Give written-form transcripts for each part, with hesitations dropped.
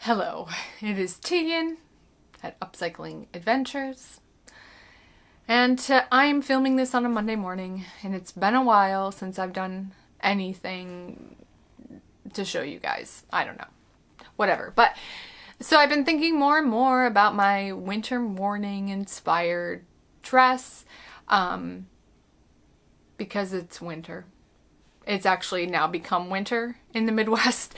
Hello, it is Tegan at Upcycling Adventures, and I am filming this on a Monday morning, and it's been a while since I've done anything to show you guys. I don't know. Whatever. But, so I've been thinking more and more about my winter morning inspired dress, because it's winter. It's actually now become winter in the Midwest,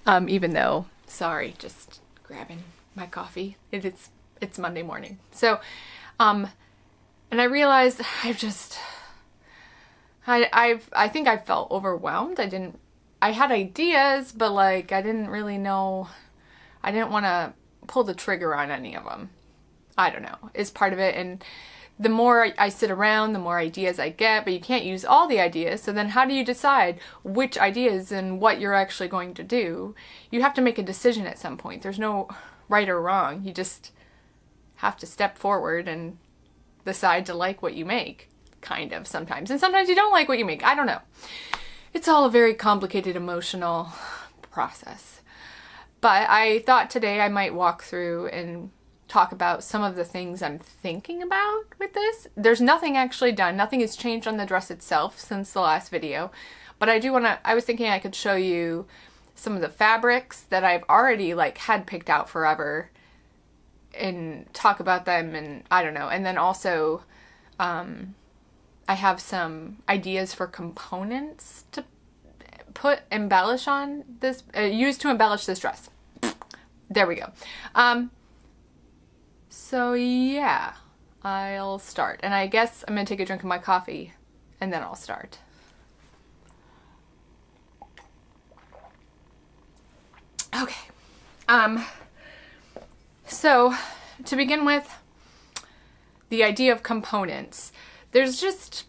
even though, sorry, just grabbing my coffee. It's Monday morning. So, and I realized I think I felt overwhelmed. I had ideas, but like, I didn't really know, I didn't want to pull the trigger on any of them. I don't know, is part of it. And the more I sit around, the more ideas I get, but you can't use all the ideas. So then how do you decide which ideas and what you're actually going to do? You have to make a decision at some point. There's no right or wrong. You just have to step forward and decide to like what you make, kind of, sometimes. And sometimes you don't like what you make. I don't know. It's all a very complicated emotional process. But I thought today I might walk through and talk about some of the things I'm thinking about with this. There's nothing actually done. Nothing has changed on the dress itself since the last video. But I was thinking I could show you some of the fabrics that I've already had picked out forever and talk about them, and I don't know. And then also I have some ideas for components to embellish on this, use to embellish this dress. There we go. So yeah, I'll start. And I guess I'm gonna take a drink of my coffee and then I'll start. Okay. So to begin with, the idea of components. There's just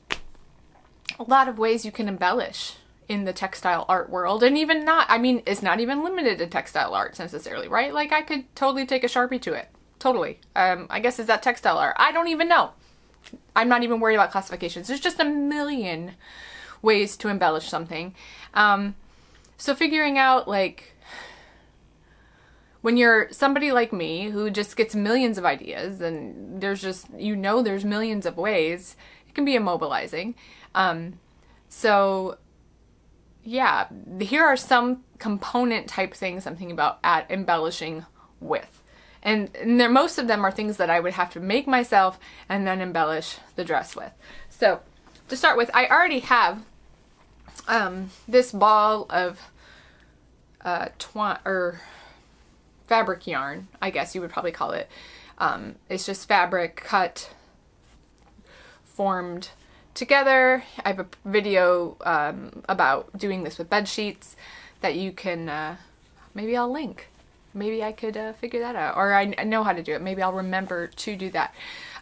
a lot of ways you can embellish in the textile art world, and even it's not even limited to textile arts necessarily, right? Like, I could totally take a Sharpie to it. Totally. I guess, is that textile art? I don't even know. I'm not even worried about classifications. There's just a million ways to embellish something. So figuring out, when you're somebody like me who just gets millions of ideas, and there's just, there's millions of ways, it can be immobilizing. So yeah, here are some component type things I'm thinking about embellishing with. And most of them are things that I would have to make myself and then embellish the dress with. So to start with, I already have this ball of fabric yarn, I guess you would probably call it. It's just fabric cut, formed together. I have a video about doing this with bed sheets that you can, maybe I'll link. Maybe I could figure that out, or I know how to do it. Maybe I'll remember to do that.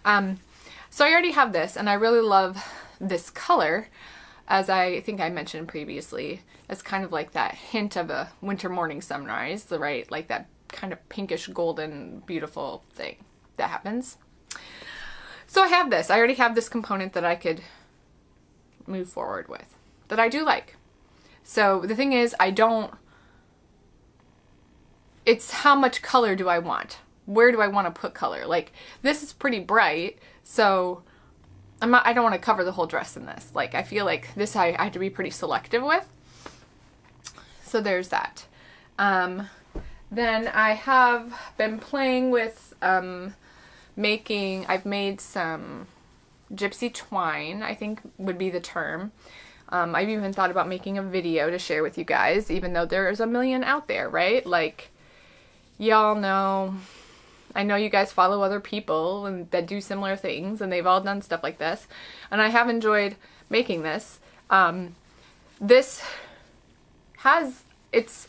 So I already have this, and I really love this color, as I think I mentioned previously. It's kind of like that hint of a winter morning sunrise, right? Like that kind of pinkish golden beautiful thing that happens. So I have this. I already have this component that I could move forward with, that I do like. So the thing is, it's how much color do I want? Where do I want to put color? Like, this is pretty bright, so I don't want to cover the whole dress in this. Like, I feel like this I have to be pretty selective with. So there's that. Then I have been playing with I've made some gypsy twine, I think would be the term. I've even thought about making a video to share with you guys, even though there's a million out there, right? Like, y'all know, I know you guys follow other people and that do similar things, and they've all done stuff like this, and I have enjoyed making this. This has, it's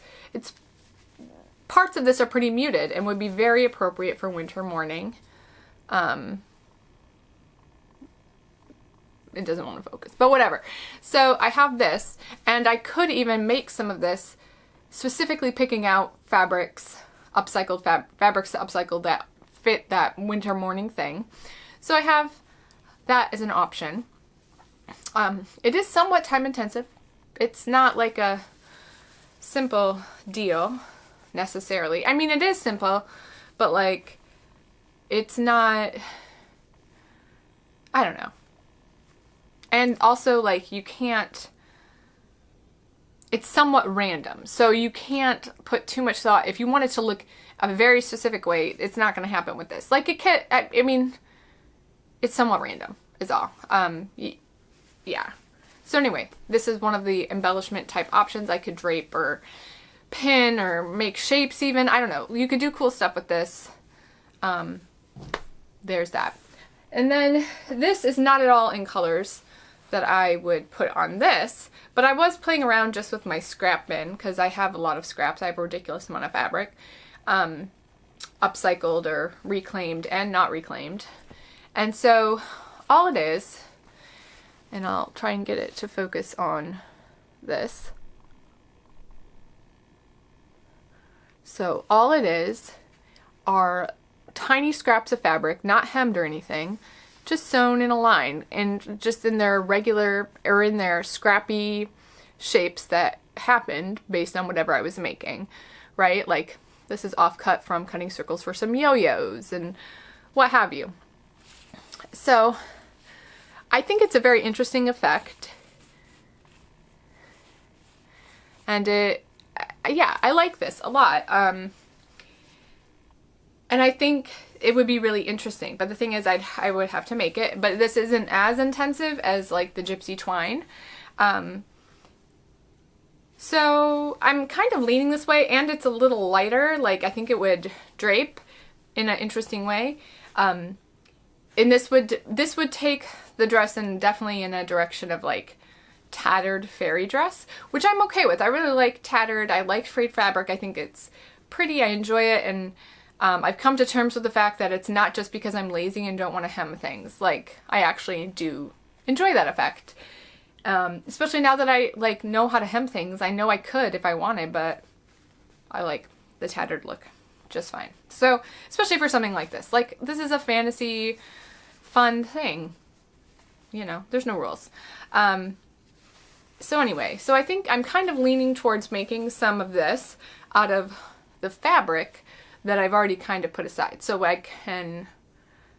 parts of this are pretty muted and would be very appropriate for winter morning. It doesn't want to focus, but whatever. So I have this, and I could even make some of this specifically picking out fabrics, upcycled fabrics to upcycle that fit that winter morning thing. So I have that as an option. It is somewhat time intensive. It's not like a simple deal necessarily. I mean, it is simple, but like, it's not, I don't know. And also, like, you can't, it's somewhat random. So you can't put too much thought. If you want it to look a very specific way, it's not going to happen with this. Like, it can, I mean, it's somewhat random is all. Yeah. So anyway, this is one of the embellishment type options. I could drape or pin or make shapes even. I don't know. You could do cool stuff with this. There's that. And then this is not at all in colors that I would put on this, but I was playing around just with my scrap bin because I have a lot of scraps. I have a ridiculous amount of fabric, upcycled or reclaimed and not reclaimed. And so all it is, and I'll try and get it to focus on this. So all it is are tiny scraps of fabric, not hemmed or anything, just sewn in a line and just in their regular or in their scrappy shapes that happened based on whatever I was making, right? Like this is offcut from cutting circles for some yo-yos and what have you. So I think it's a very interesting effect. And yeah, I like this a lot. And I think it would be really interesting, but the thing is I would have to make it, but this isn't as intensive as like the gypsy twine. So I'm kind of leaning this way, and it's a little lighter. Like I think it would drape in an interesting way. And this would take the dress in definitely in a direction of like tattered fairy dress, which I'm okay with. I really like tattered. I like frayed fabric. I think it's pretty. I enjoy it, and I've come to terms with the fact that it's not just because I'm lazy and don't want to hem things. Like, I actually do enjoy that effect. Especially now that I, like, know how to hem things. I know I could if I wanted, but I like the tattered look just fine. So, especially for something like this. Like, this is a fantasy, fun thing. You know, there's no rules. So anyway, so I think I'm kind of leaning towards making some of this out of the fabric that I've already kind of put aside. So I can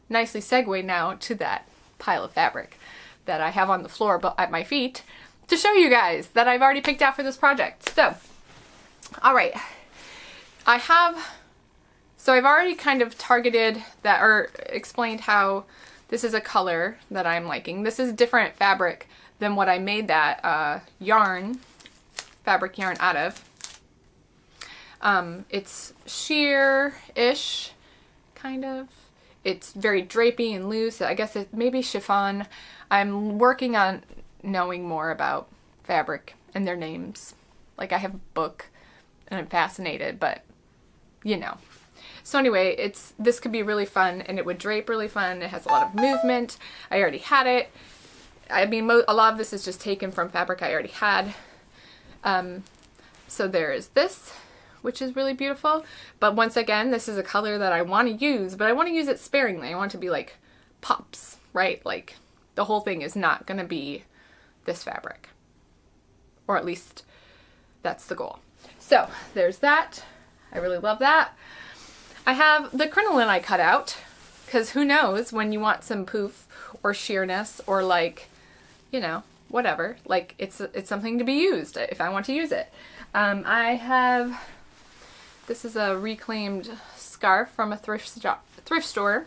nicely segue now to that pile of fabric that I have on the floor at my feet to show you guys that I've already picked out for this project. So, all right, so I've already kind of targeted that or explained how this is a color that I'm liking. This is different fabric than what I made that fabric yarn out of. It's sheer-ish, kind of. It's very drapey and loose. I guess it maybe chiffon. I'm working on knowing more about fabric and their names. Like I have a book and I'm fascinated, but you know. So anyway, this could be really fun and it would drape really fun. It has a lot of movement. I already had it. I mean, a lot of this is just taken from fabric I already had. So there is this, which is really beautiful. But once again, this is a color that I want to use, but I want to use it sparingly. I want it to be like pops, right? Like the whole thing is not going to be this fabric. Or at least that's the goal. So there's that. I really love that. I have the crinoline I cut out because who knows when you want some poof or sheerness or like, you know, whatever. Like it's something to be used if I want to use it. This is a reclaimed scarf from a thrift store.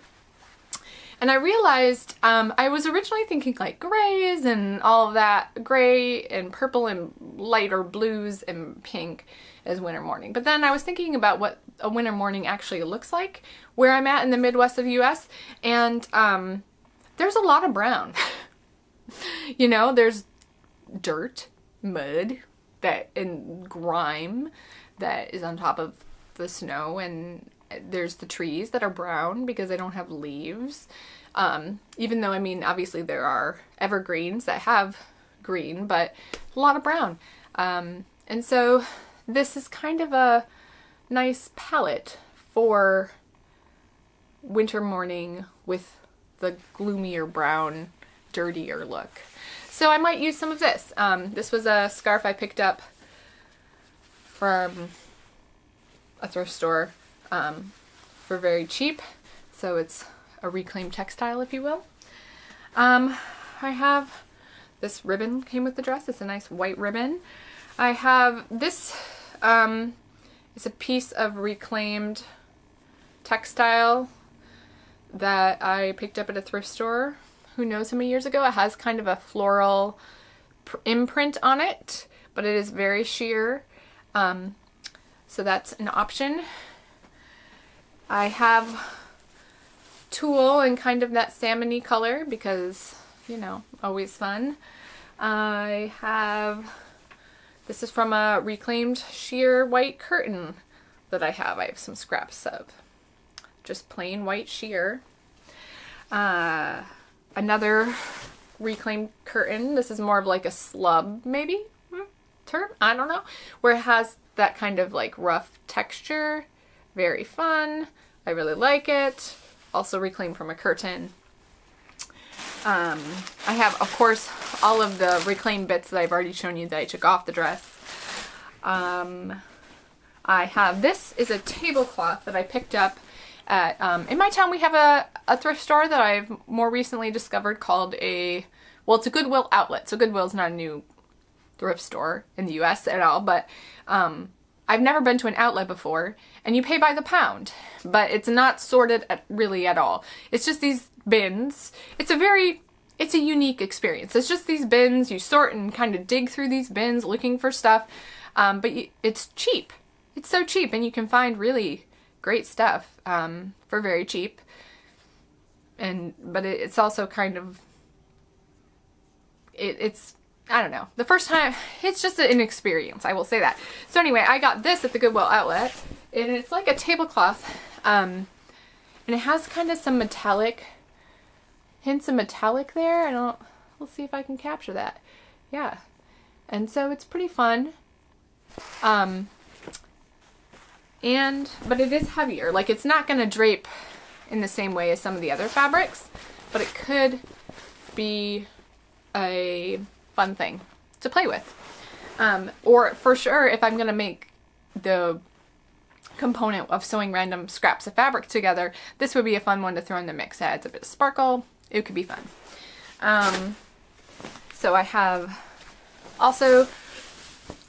And I realized I was originally thinking like grays and all of that, gray and purple and lighter blues and pink as winter morning. But then I was thinking about what a winter morning actually looks like where I'm at in the Midwest of the US, and there's a lot of brown. You know, there's dirt, mud, and grime that is on top of the snow, and there's the trees that are brown because they don't have leaves. Even though, I mean, obviously there are evergreens that have green, but a lot of brown. And so this is kind of a nice palette for winter morning with the gloomier brown, dirtier look. So I might use some of this. This was a scarf I picked up from a thrift store for very cheap. So it's a reclaimed textile, if you will. I have this ribbon came with the dress. It's a nice white ribbon. I have this, it's a piece of reclaimed textile that I picked up at a thrift store, who knows how many years ago. It has kind of a floral imprint on it, but it is very sheer. So that's an option. I have tulle in kind of that salmony color because, you know, always fun. I have, this is from a reclaimed sheer white curtain that I have. I have some scraps of just plain white sheer. Another reclaimed curtain. This is more of like a slub, maybe term, I don't know, where it has that kind of like rough texture. Very fun. I really like it. Also reclaimed from a curtain. I have, of course, all of the reclaimed bits that I've already shown you that I took off the dress. I have, this is a tablecloth that I picked up at, in my town we have a thrift store that I've more recently discovered called well, it's a Goodwill outlet. So Goodwill's not a new thrift store in the US at all, but I've never been to an outlet before, and you pay by the pound, but it's not sorted really at all. It's just these bins. It's a unique experience. It's just these bins. You sort and kind of dig through these bins looking for stuff, but it's cheap. It's so cheap, and you can find really great stuff for very cheap. But it's also kind of, it's, I don't know. The first time, it's just an experience, I will say that. So anyway, I got this at the Goodwill outlet, and it's like a tablecloth, and it has kind of some metallic, hints of metallic there. We'll see if I can capture that. Yeah. And so it's pretty fun. But it is heavier. Like, it's not going to drape in the same way as some of the other fabrics, but it could be a fun thing to play with. Or for sure, if I'm going to make the component of sewing random scraps of fabric together, this would be a fun one to throw in the mix. It adds a bit of sparkle. It could be fun. So I have also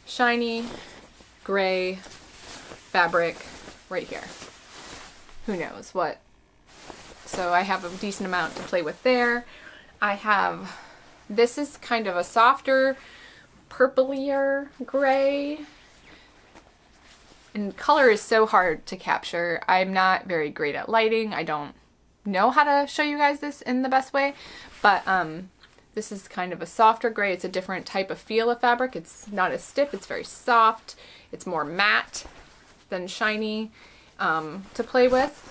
shiny gray fabric right here. Who knows what? So I have a decent amount to play with there. I have, this is kind of a softer, purplier gray. And color is so hard to capture. I'm not very great at lighting. I don't know how to show you guys this in the best way, but this is kind of a softer gray. It's a different type of feel of fabric. It's not as stiff. It's very soft. It's more matte than shiny to play with.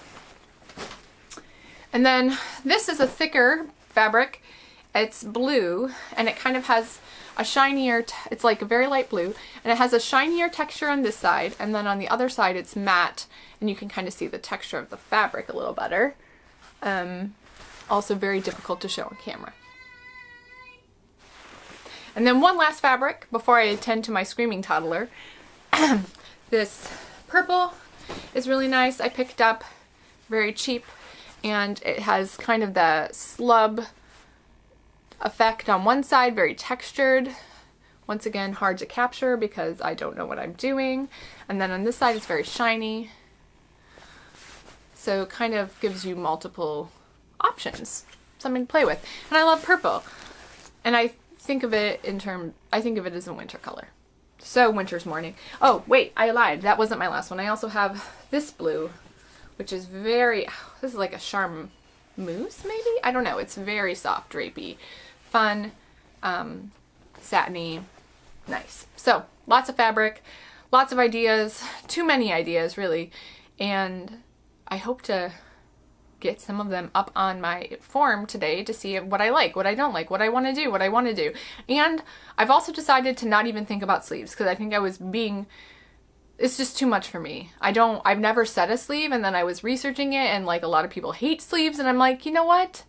And then this is a thicker fabric. It's blue, and it kind of has a shinier, it's like a very light blue, and it has a shinier texture on this side, and then on the other side it's matte, and you can kind of see the texture of the fabric a little better. Also very difficult to show on camera. And then one last fabric before I attend to my screaming toddler. This purple is really nice. I picked up very cheap, and it has kind of the slub effect on one side, very textured. Once again, hard to capture because I don't know what I'm doing. And then on this side, it's very shiny. So it kind of gives you multiple options, something to play with. And I love purple. And I think of it as a winter color. So winter's morning. Oh, wait, I lied. That wasn't my last one. I also have this blue, which is very, this is like a charmeuse maybe? I don't know. It's very soft, drapey, fun, satiny, nice. So lots of fabric, lots of ideas, too many ideas really. And I hope to get some of them up on my form today to see what I like, what I don't like, what I want to do, what I want to do. And I've also decided to not even think about sleeves because I think it's just too much for me. I've never set a sleeve, and then I was researching it, and like a lot of people hate sleeves, and I'm like, you know what?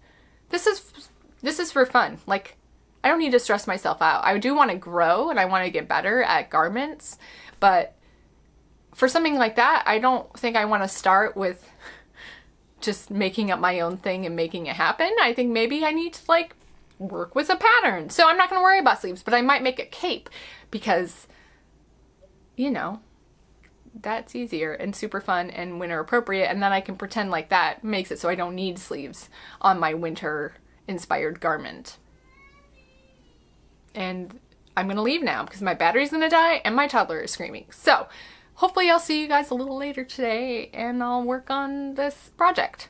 This is for fun. Like, I don't need to stress myself out. I do want to grow and I want to get better at garments, but for something like that, I don't think I want to start with just making up my own thing and making it happen. I think maybe I need to like work with a pattern. So I'm not going to worry about sleeves, but I might make a cape because, you know, that's easier and super fun and winter appropriate. And then I can pretend like that makes it so I don't need sleeves on my winter inspired garment. And I'm going to leave now because my battery's going to die and my toddler is screaming. So hopefully I'll see you guys a little later today and I'll work on this project.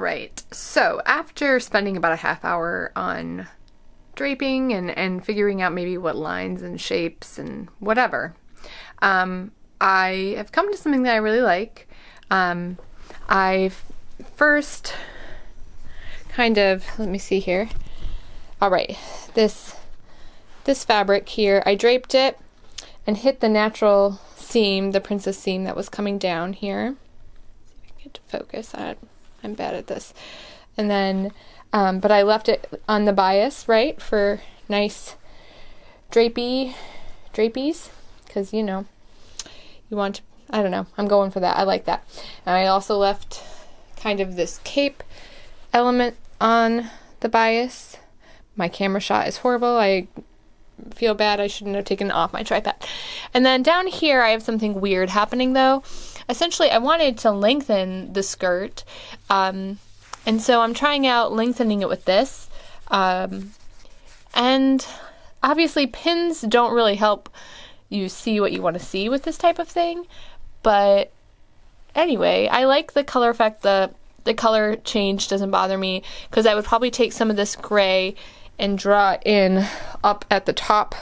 Right, so after spending about a half hour on draping and figuring out maybe what lines and shapes and whatever, I have come to something that I really like. I first kind of, let me see here. All right, this fabric here, I draped it and hit the natural seam, the princess seam that was coming down here. See if I can get to focus. I'm bad at this. And then, but I left it on the bias, right, for nice drapies, because, you know, you want to, I don't know, I'm going for that. I like that. And I also left kind of this cape element on the bias. My camera shot is horrible. I feel bad. I shouldn't have taken it off my tripod. And then down here, I have something weird happening, though. Essentially, I wanted to lengthen the skirt, and so I'm trying out lengthening it with this. And obviously, pins don't really help you see what you want to see with this type of thing. But anyway, I like the color effect. The color change doesn't bother me, because I would probably take some of this gray and draw it in up at the top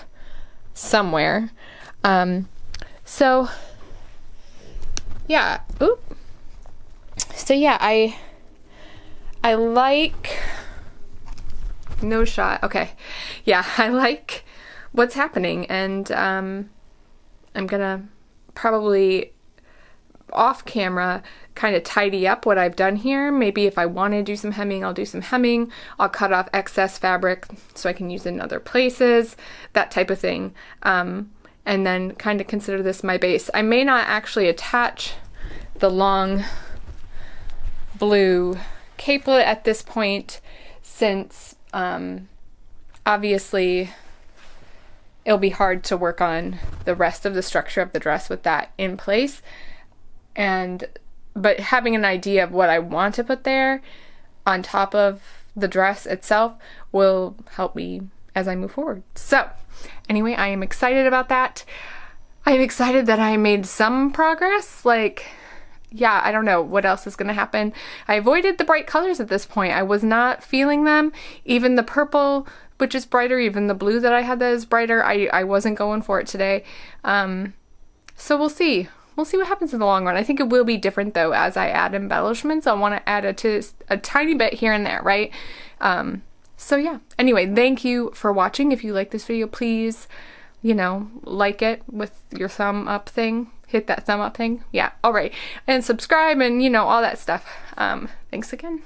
somewhere. So yeah, I like, no shot, okay, yeah, I like what's happening, and I'm gonna probably off camera kind of tidy up what I've done here. Maybe if I want to do some hemming, I'll do some hemming. I'll cut off excess fabric so I can use it in other places, that type of thing. And then kind of consider this my base. I may not actually attach the long blue capelet at this point, since obviously it'll be hard to work on the rest of the structure of the dress with that in place. But having an idea of what I want to put there on top of the dress itself will help me as I move forward. So anyway, I am excited about that. I'm excited that I made some progress. Like, yeah, I don't know what else is going to happen. I avoided the bright colors at this point. I was not feeling them. Even the purple, which is brighter, even the blue that I had that is brighter, I wasn't going for it today. So we'll see. We'll see what happens in the long run. I think it will be different though as I add embellishments. I want to add a tiny bit here and there, right? So yeah. Anyway, thank you for watching. If you like this video, please, like it with your thumb up thing. Hit that thumb up thing. Yeah, all right. And subscribe and, all that stuff. Thanks again.